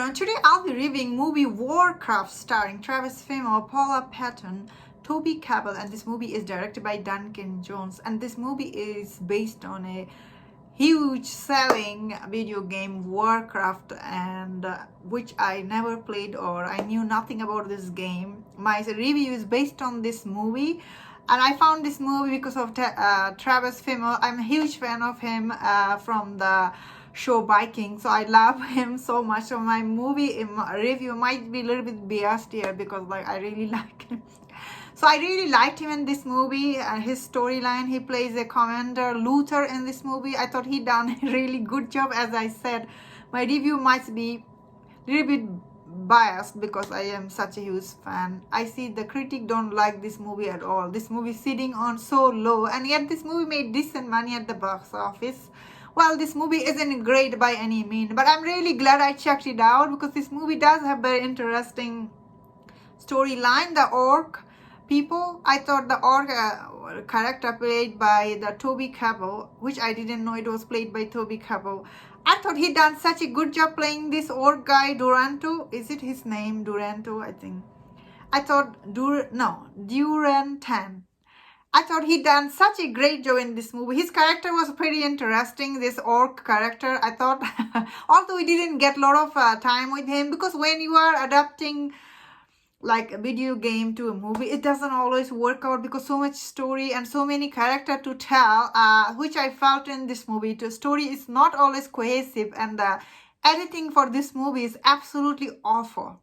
everyone, today I'll be reviewing movie Warcraft starring Travis Fimmel, Paula Patton, Toby Cabell, and this movie is directed by Duncan Jones, and this movie is based on a huge selling video game Warcraft, and which I never played or I knew nothing about this game. My review is based on this movie, and I found this movie because of Travis Fimmel. I'm a huge fan of him from the show Biking, so I love him so much. So my movie review might be a little bit biased here because I really like him. So I really liked him in this movie, his storyline. He plays a Commander Luther in this movie. I thought he done a really good job. As I said, my review might be a little bit biased because I am such a huge fan. I see the critic don't like this movie at all. This movie sitting on so low, and yet this movie made decent money at the box office. Well, this movie isn't great by any means, but I'm really glad I checked it out because this movie does have very interesting storyline. The orc people, I thought the orc character played by the Toby Cabell, which I didn't know it was played by Toby Cabell. I thought he done such a good job playing this orc guy, Duranto. Is it his name, Duranto? I think. I thought Durantan. I thought he done such a great job in this movie. His character was pretty interesting, this orc character. I thought, although we didn't get a lot of time with him, because when you are adapting like a video game to a movie, it doesn't always work out because so much story and so many character to tell, which I felt in this movie. The story is not always cohesive, and the editing for this movie is absolutely awful.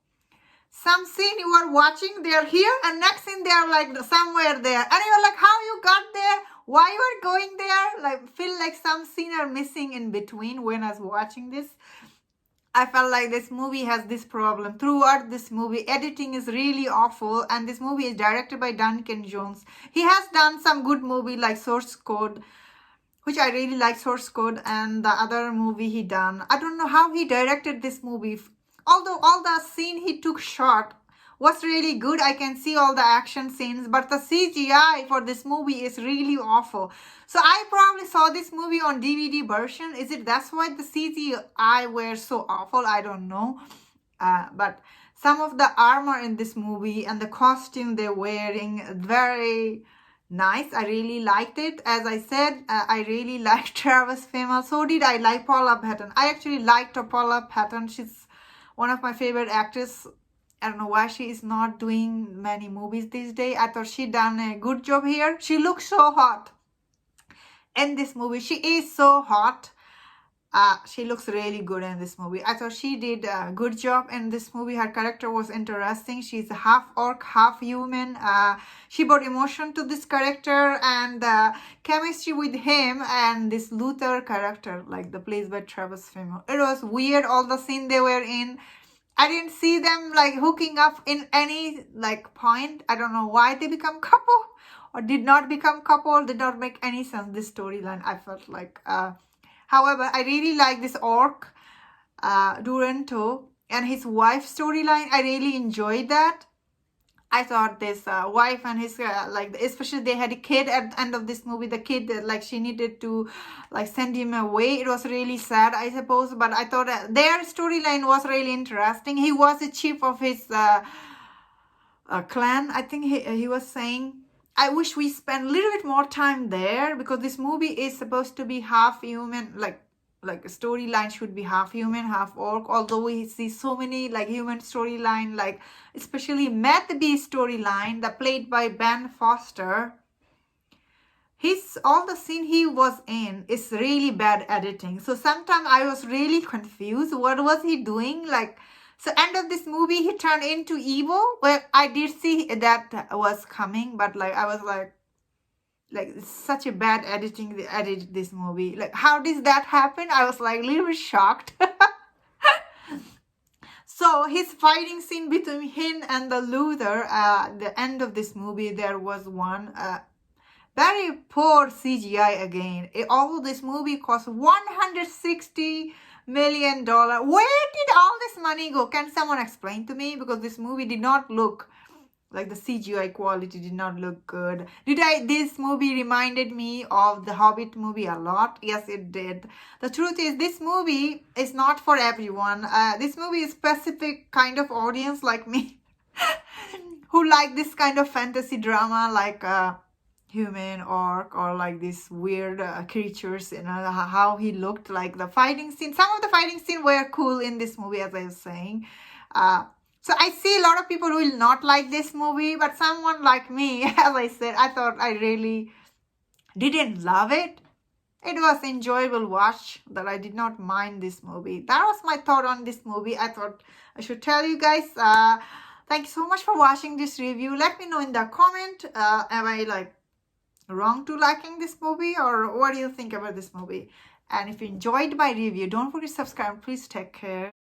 Some scene you are watching, they are here, and next scene they are like somewhere there, and you're like, how you got there, why you are going there, like feel like some scene are missing in between. When I was watching this, I felt like this movie has this problem throughout this movie. Editing is really awful, and this movie is directed by Duncan Jones. He has done some good movie like Source Code, which I really like, Source Code, and the other movie he done. I don't know how he directed this movie. Although all the scene he took shot was really good, I can see all the action scenes, but the CGI for this movie is really awful. So I probably saw this movie on DVD version. Is it that's why the CGI were so awful? I don't know. But some of the armor in this movie and the costume they're wearing, very nice. I really liked it. As I said, I really liked Travis Fimmel. So did I like Paula Patton. I actually liked Paula Patton. She's one of my favorite actors. I don't know why she is not doing many movies these days. I thought she done a good job here. She looks so hot in this movie. She is so hot. She looks really good in this movie. I thought she did a good job in this movie. Her character was interesting. She's half orc, half human. She brought emotion to this character, and chemistry with him and this Luther character, like the plays by Travis Fimmel. It was weird, all the scene they were in. I didn't see them like hooking up in any like point. I don't know why they become couple or did not become couple. Did not make any sense, this storyline. I felt like however, I really like this orc, Duranto, and his wife storyline. I really enjoyed that. I thought this wife and his, especially they had a kid at the end of this movie. The kid, like she needed to like send him away. It was really sad, I suppose. But I thought their storyline was really interesting. He was the chief of his clan, I think he was saying. I wish we spent a little bit more time there because this movie is supposed to be half human, like a storyline should be half human, half orc. Although we see so many like human storyline, like especially Matt B storyline that played by Ben Foster. All the scene he was in is really bad editing. So sometimes I was really confused. What was he doing? So end of this movie, he turned into evil. Well, I did see that was coming, but I was like it's such a bad editing. They edited this movie. Like, how does that happen? I was like a little bit shocked. So his fighting scene between him and the Luther, the end of this movie, there was one very poor CGI again. Although this movie cost $160 million. Where did all this money go? Can someone explain to me? Because this movie did not look like the CGI quality did not look good. This movie reminded me of the Hobbit movie a lot. Yes, it did. The truth is, this movie is not for everyone. This movie is specific kind of audience like me who like this kind of fantasy drama, like human orc or like these weird creatures. You know how he looked, like the fighting scene. Some of the fighting scene were cool in this movie, as I was saying. So I see a lot of people who will not like this movie, but someone like me, as I said, I thought I really didn't love it. It was enjoyable watch, that I did not mind this movie. That was my thought on this movie. I thought I should tell you guys. Thank you so much for watching this review. Let me know in the comment, am I like wrong to liking this movie, or what do you think about this movie? And if you enjoyed my review, don't forget to subscribe. Please take care.